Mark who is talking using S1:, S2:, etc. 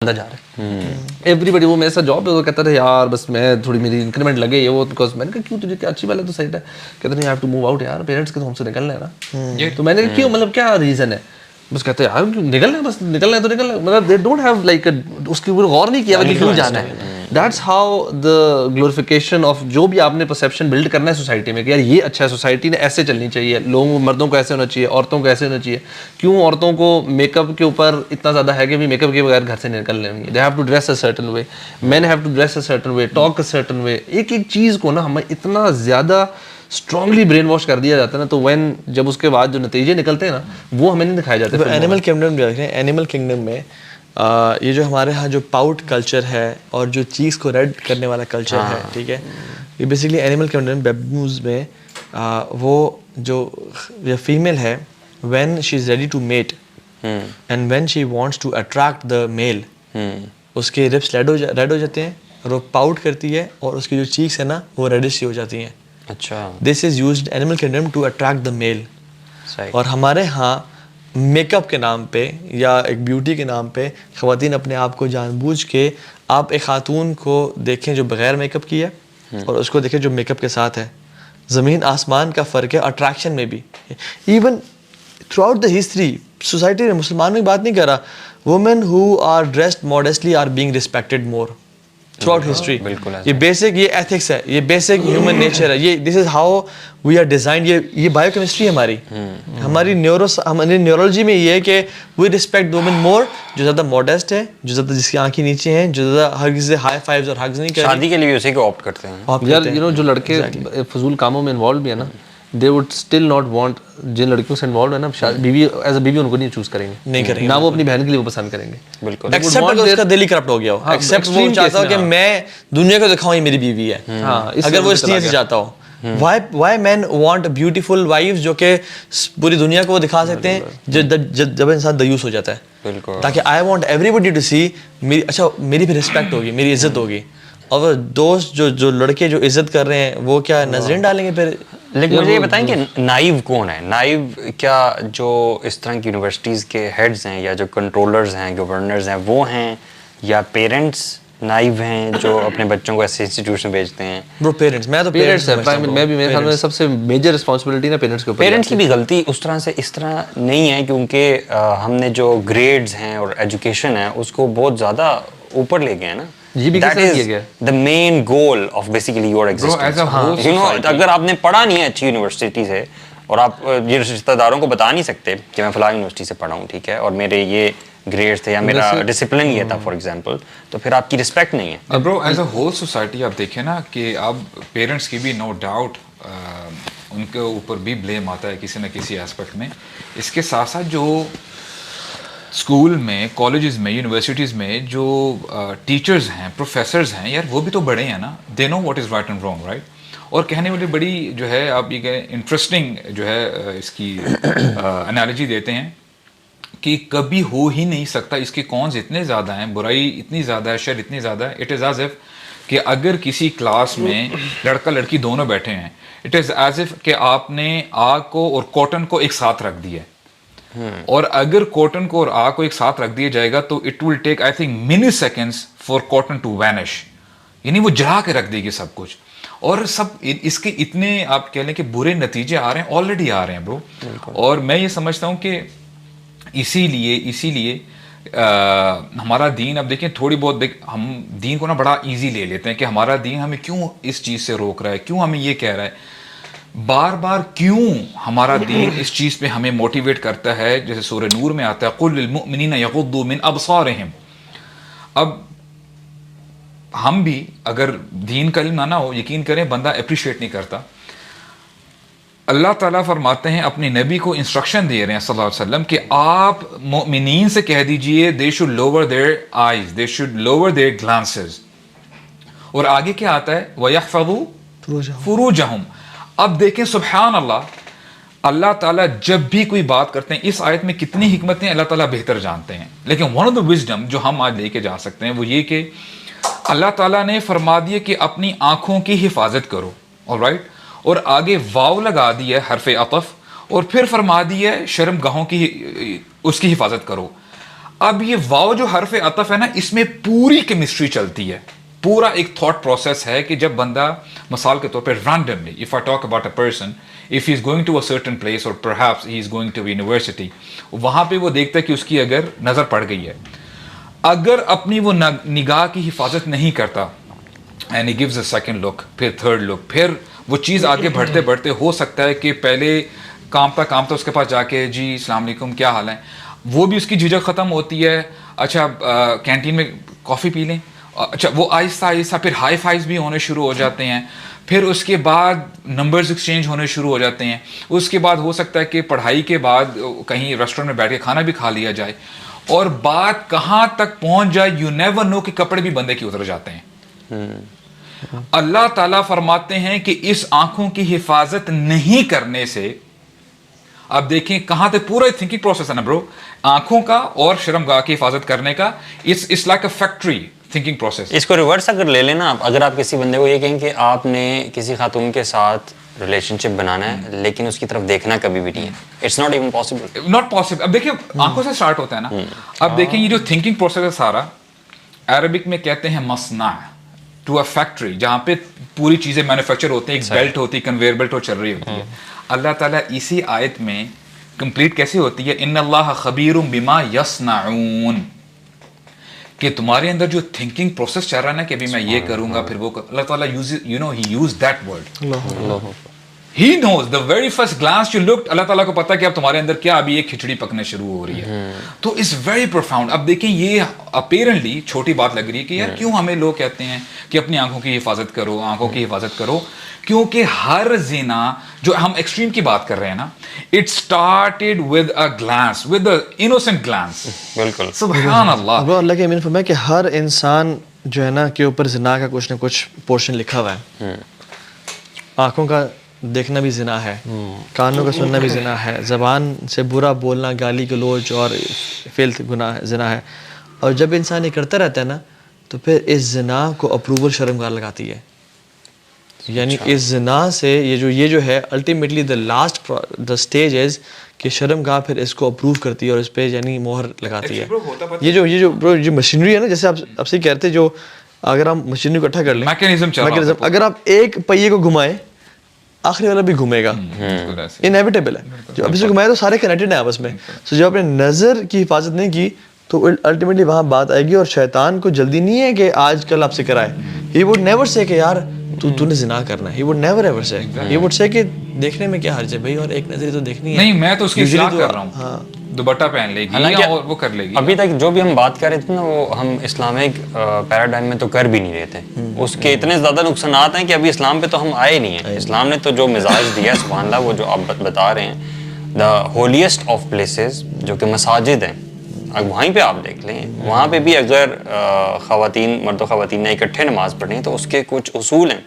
S1: جا رہا ہے ایوری بڈی. وہ میرے ساتھ جاب ہے, وہ کہتا تھا یار بس میں تھوڑی میری انکریمنٹ لگے یہ وہ, بیکاز میں نے کہا کیوں تجھے کیا اچھی بات ہے تو صحیح ہے, کہتے ہیں you have to move out یار, پیرنٹس کے تو ہم سے نکلنا ہے نا. تو میں نے کہا کیوں, مطلب کیا ریزن ہے, بس کہتے ہیں یار نکلنا ہے, بس نکلنا ہے تو نکلنا ہے, مطلب دے ڈونٹ ہیو لائک اس کے اوپر غور نہیں کیا کہ کیوں جانا ہے. That's how the glorification of جو بھی آپ نے پرسیپشن بلڈ کرنا ہے سوسائٹی میں کہ یار یہ اچھا ہے, سوسائٹی نے ایسے چلنی چاہیے, لوگوں مردوں کو ایسے ہونا چاہیے, عورتوں کو ایسے ہونا چاہیے. کیوں عورتوں کو میک اپ کے اوپر اتنا زیادہ ہے کہ میک اپ کے بغیر گھر سے نکل لیں گے, they have to dress a certain way, men have to dress a certain way, talk a certain way. ایک ایک چیز کو نا ہمیں اتنا زیادہ اسٹرانگلی برین واش کر دیا جاتا ہے نا, تو وین جب اس کے بعد جو نتیجے نکلتے ہیں نا وہ ہمیں نہیں دکھائے جاتے.
S2: اینیمل کنگڈم دیکھ رہے ہیں, اینیمل کنگڈم میں یہ جو ہمارے ہاں جو پاؤٹ کلچر ہے اور جو چیز کو ریڈ کرنے والا کلچر ہے, ٹھیک ہے, یہ بیسکلی اینیمل کنگڈم بیبوز میں وہ جو فیمیل ہے when she is ready to mate and when she wants to attract the male, اس کے ربس ریڈ ہو جاتے ہیں اور وہ پاؤٹ کرتی ہے اور اس کی جو چیکس ہے نا وہ ریڈش سی ہو جاتی ہیں.
S3: اچھا,
S2: this is used animal kingdom to attract the male. اور ہمارے ہاں میک اپ کے نام پہ یا ایک بیوٹی کے نام پہ خواتین اپنے آپ کو جان بوجھ کے, آپ ایک خاتون کو دیکھیں جو بغیر میک اپ کی ہے اور اس کو دیکھیں جو میک اپ کے ساتھ ہے, زمین آسمان کا فرق ہے اٹریکشن میں بھی. Even throughout the history society نے, مسلمانوں کی بات نہیں کر رہا, women who are dressed modestly are being respected more throughout history. یہ بیسک, یہ ایتھکس ہے, یہ بیسک ہیومن نیچر ہے, یہ this is how we are designed. یہ بایو کیمسٹری ہے ہماری نیورولوجی میں یہ ہے کہ وی ریسپیکٹ وومن مور, جو زیادہ ماڈیسٹ ہے, جو زیادہ جس کی آنکھیں نیچے ہیں, جو زیادہ ہر کسی سے ہائی فائیوز اور ہگز نہیں کرتی.
S3: شادی کے لیے اسی کو آپٹ کرتے ہیں
S1: یار. یو نو جو لڑکے فضول کاموں میں انوالو بھی ہے نا, they would still not want, جن لڑکیوں سے انوالو ہے نا بیوی ایز اے بیوی ان کو نہیں چوز کریں گے, نہ وہ اپنی بہن کے لیے وہ پسند کریں گے.
S3: بالکل,
S2: ایکسیپٹ اگر اس کا دل ہی کرپٹ ہو گیا ہو, ایکسیپٹ وہ چاہتا ہو کہ میں دنیا کو دکھاؤں یہ میری بیوی ہے, اگر وہ اس لیے سے چاہتا ہو. Why men want beautiful wives جو کہ پوری دنیا کو وہ دکھا سکتے ہیں جب انسان دیوس ہو جاتا ہے, تاکہ I want everybody to see میری, اچھا میری بھی رسپیکٹ ہوگی, میری عزت ہوگی. اور دوست جو لڑکے جو عزت کر رہے ہیں وہ کیا نظریں ڈالیں گے پھر.
S3: لیکن مجھے یہ بتائیں کہ نائیو کون ہے, نائیو کیا جو اس طرح کی یونیورسٹیز کے ہیڈز ہیں یا جو کنٹرولرز ہیں, گورنرز ہیں, وہ ہیں, یا پیرنٹس نائیو ہیں جو اپنے بچوں کو ایسے انسٹیٹیوشن بھیجتے ہیں.
S2: وہ پیرنٹس, میں تو
S1: پیرنٹس میں بھی میرے خیال میں سب سے میجر رسپانسبلٹی نا پیرنٹس کے اوپر.
S3: پیرنٹس کی بھی غلطی اس طرح نہیں ہے, کیونکہ ہم نے جو گریڈز ہیں اور ایجوکیشن ہے اس کو بہت زیادہ اوپر لے گئے ہیں نا.
S1: یہ بھی کیا گیا
S3: the main goal of basically your existence. You know, اگر آپ نے پڑھا نہیں ہے اچھی یونیورسٹی سے اور آپ یہ رشتہ داروں کو بتا نہیں سکتے کہ میں فلاں یونیورسٹی سے پڑھا ہوں, ٹھیک ہے, اور میرے یہ گریڈز تھے یا میرا ڈسپلن یہ تھا فار ایگزامپل, تو پھر آپ کی رسپیکٹ نہیں ہے.
S4: برو ایز اے ہول سوسائٹی آپ دیکھیں نا کہ اب پیرنٹس کی بھی نو ڈاؤٹ ان کے اوپر بھی بلیم آتا ہے کسی نہ کسی ایسپیکٹ میں. اس کے ساتھ ساتھ جو اسکول میں, کالجز میں, یونیورسٹیز میں جو ٹیچرز ہیں, پروفیسرز ہیں, یار وہ بھی تو بڑے ہیں نا, they know what is right and wrong, right. اور کہنے والی بڑی جو ہے آپ یہ کہیں انٹرسٹنگ جو ہے اس کی انالوجی دیتے ہیں کہ کبھی ہو ہی نہیں سکتا, اس کے کونز اتنے زیادہ ہیں, برائی اتنی زیادہ ہے, شر اتنی زیادہ ہے. اٹ از ایز ایف کہ اگر کسی کلاس میں لڑکا لڑکی دونوں بیٹھے ہیں, اٹ از ایز ایف کہ آپ نے آگ کو اور کاٹن کو ایک ساتھ رکھ دیا ہے, اور اگر کاٹن کو اور آگ کو ایک ساتھ رکھ دیا جائے گا تو it will take I think many seconds for cotton to vanish, یعنی وہ جلا کے رکھ دے گی سب کچھ. اور سب اس کے اتنے آپ کہہ لیں کہ برے نتیجے آ رہے ہیں, آلریڈی آ رہے ہیں برو. اور میں یہ سمجھتا ہوں کہ اسی لیے ہمارا دین, اب دیکھیں تھوڑی بہت ہم دین کو نا بڑا ایزی لے لیتے ہیں کہ ہمارا دین ہمیں کیوں اس چیز سے روک رہا ہے, کیوں ہمیں یہ کہہ رہا ہے, بار بار کیوں ہمارا دین اس چیز پہ ہمیں موٹیویٹ کرتا ہے. جیسے سورہ نور میں آتا ہے قُلْ لِلْمُؤْمِنِينَ يَغُضُّوا مِنْ أَبْصَارِهِمْ. اب ہم بھی اگر دین کا علم نہ ہو, یقین کریں بندہ اپریشیٹ نہیں کرتا. اللہ تعالیٰ فرماتے ہیں اپنے نبی کو انسٹرکشن دے رہے ہیں صلی اللہ علیہ وسلم کہ آپ مؤمنین سے کہہ دیجئے they should lower their eyes, they should lower their glances. اور آگے کیا آتا ہے وَيَحْفَظُوا فُرُوجَهُمْ. اب دیکھیں سبحان اللہ تعالیٰ جب بھی کوئی بات کرتے ہیں, اس آیت میں کتنی حکمتیں اللہ تعالیٰ بہتر جانتے ہیں, لیکن one of the wisdom جو ہم آج لے کے جا سکتے ہیں وہ یہ کہ اللہ تعالیٰ نے فرما دیا کہ اپنی آنکھوں کی حفاظت کرو, alright, اور آگے واو لگا دی ہے حرف عطف, اور پھر فرما دی ہے شرم گاہوں کی اس کی حفاظت کرو. اب یہ واو جو حرف عطف ہے نا, اس میں پوری کیمسٹری چلتی ہے, پورا ایک تھاٹ پروسیس ہے کہ جب بندہ مثال کے طور پہ randomly, if I talk about a person, if he is going to a certain place or perhaps he is going to a university, وہاں پہ وہ دیکھتا ہے کہ اس کی اگر نظر پڑ گئی ہے, اگر اپنی وہ نگاہ کی حفاظت نہیں کرتا, and he gives a second look, پھر third look, پھر وہ چیز آگے بڑھتے بڑھتے ہو سکتا ہے کہ پہلے کامتا اس کے پاس جا کے جی السلام علیکم کیا حال ہے, وہ بھی اس کی جھجک ختم ہوتی ہے, اچھا کینٹین میں کافی پی لیں, اچھا وہ آہستہ آہستہ پھر ہائی فائز بھی ہونے شروع ہو جاتے ہیں, پھر اس کے بعد نمبرز ایکسچینج ہونے شروع ہو جاتے ہیں, اس کے بعد ہو سکتا ہے کہ پڑھائی کے بعد کہیں ریسٹورینٹ میں بیٹھ کے کھانا بھی کھا لیا جائے, اور بات کہاں تک پہنچ جائے یو نیور نو کہ کپڑے بھی بندے کے اتر جاتے ہیں. اللہ تعالیٰ فرماتے ہیں کہ اس آنکھوں کی حفاظت نہیں کرنے سے, اب دیکھیں کہاں تک پورا تھنکنگ پروسیس ہے نا برو, آنکھوں کا اور شرمگاہ کی حفاظت کرنے کا, it's like a factory thinking process.
S3: اس کو ریورس اگر لے لینا, اگر آپ کسی بندے کو یہ کہیں کہ آپ نے کسی خاتون کے ساتھ ریلیشن شپ بنانا ہے لیکن اس کی طرف دیکھنا کبھی بھی نہیں ہے, it's not even possible.
S4: Not possible. اب دیکھیں آنکھوں سے اسٹارٹ ہوتا ہے نا. اب دیکھیں یہ جو تھنکنگ پروسیس ہے سارا, عربک میں کہتے ہیں مصنع, ٹو اے فیکٹری, جہاں پہ پوری چیزیں مینوفیکچر ہوتے ہیں, ایک بیلٹ ہوتی ہے, کنویئر بیلٹ وہ چل رہی ہوتی ہے. اللہ تعالیٰ اسی آیت میں کمپلیٹ کیسے ہوتی ہے, ان اللہ خبیر بما یصنعون, کہ تمہارے اندر جو تھنکنگ پروسیس چل رہا ہے نا کہ ابھی میں یہ کروں گا پھر وہ, اللہ تعالیٰ ہی use that word. He knows the very first glance you looked, Allah تعالیٰ کو پتا کہ اب تمہارے اندر کیا ابھی ایک کھچڑی پکنے شروع ہو رہی ہے. تو it's very profound. اب دیکھیں یہ apparently چھوٹی بات لگ رہی ہے کہ یار کیوں ہمیں لوگ کہتے ہیں کہ اپنی آنکھوں کی حفاظت کرو, آنکھوں کی حفاظت کرو, کیونکہ ہر زنا جو ہم ایکسٹریم کی بات کر رہے ہیں نا, it started with a glance, with an innocent glance.
S3: بالکل
S4: سبحان اللہ.
S2: اللہ کے امین فرمایا کہ ہر انسان جو ہے نا کے اوپر زنا کا کچھ نہ کچھ پورشن لکھا ہوا ہے. آنکھوں کا دیکھنا بھی زنا ہے, کانوں کا سننا بھی زنا ہے, زبان سے برا بولنا, گالی گلوچ اور فیلتھ گناہ زنا ہے. اور جب انسان یہ کرتا رہتا ہے نا تو پھر اس زنا کو اپروول شرمگاہ لگاتی ہے. یعنی اس زنا سے یہ جو ہے الٹیمیٹلی دا اسٹیج از کہ شرمگاہ پھر اس کو اپروو کرتی ہے اور اس پہ یعنی مہر لگاتی ہے. یہ جو مشینری ہے نا, جیسے آپ سے کہتے ہیں, جو اگر ہم مشینری کو اکٹھا کر لیں, میکینزم, اگر آپ ایک پہیے کو گھمائیں آخری والا بھی گھومے گا, انیویٹیبل ہے. جو اب اس کو گھمائے تو سارے کنیکٹڈ ہیں آپس میں. سو جب آپ نے نظر کی حفاظت نہیں کی تو الٹیمیٹلی وہاں بات آئے گی, اور شیطان کو جلدی نہیں ہے کہ آج کل آپ سے کرائے. ہی وڈ نیور سے کہ یار تو نے زنا کرنا ہے, ہی وڈ نیور ایور سے. ہی وڈ سے کہ دیکھنے میں کیا حرج ہے بھائی, اور ایک نظر تو دیکھنی ہے.
S4: نہیں میں تو اس کی اصلاح کر رہا ہوں, دوپٹہ پہن لے گی اور وہ کر لے گی.
S3: ابھی تک جو بھی ہم بات کر رہے تھے نا, وہ ہم اسلامک پیراڈائم میں تو کر بھی نہیں رہے تھے. اس کے اتنے زیادہ نقصانات ہیں کہ ابھی اسلام پہ تو ہم آئے نہیں ہیں. اسلام نے تو جو مزاج دیا ہے سبحان اللہ, وہ جو آپ بتا رہے ہیں, دا ہولیسٹ آف پلیسز جو کہ مساجد ہیں, اب وہیں پہ آپ دیکھ لیں, وہاں پہ بھی اگر خواتین, مرد و خواتین نے اکٹھے نماز پڑھنی ہے تو اس کے کچھ اصول ہیں.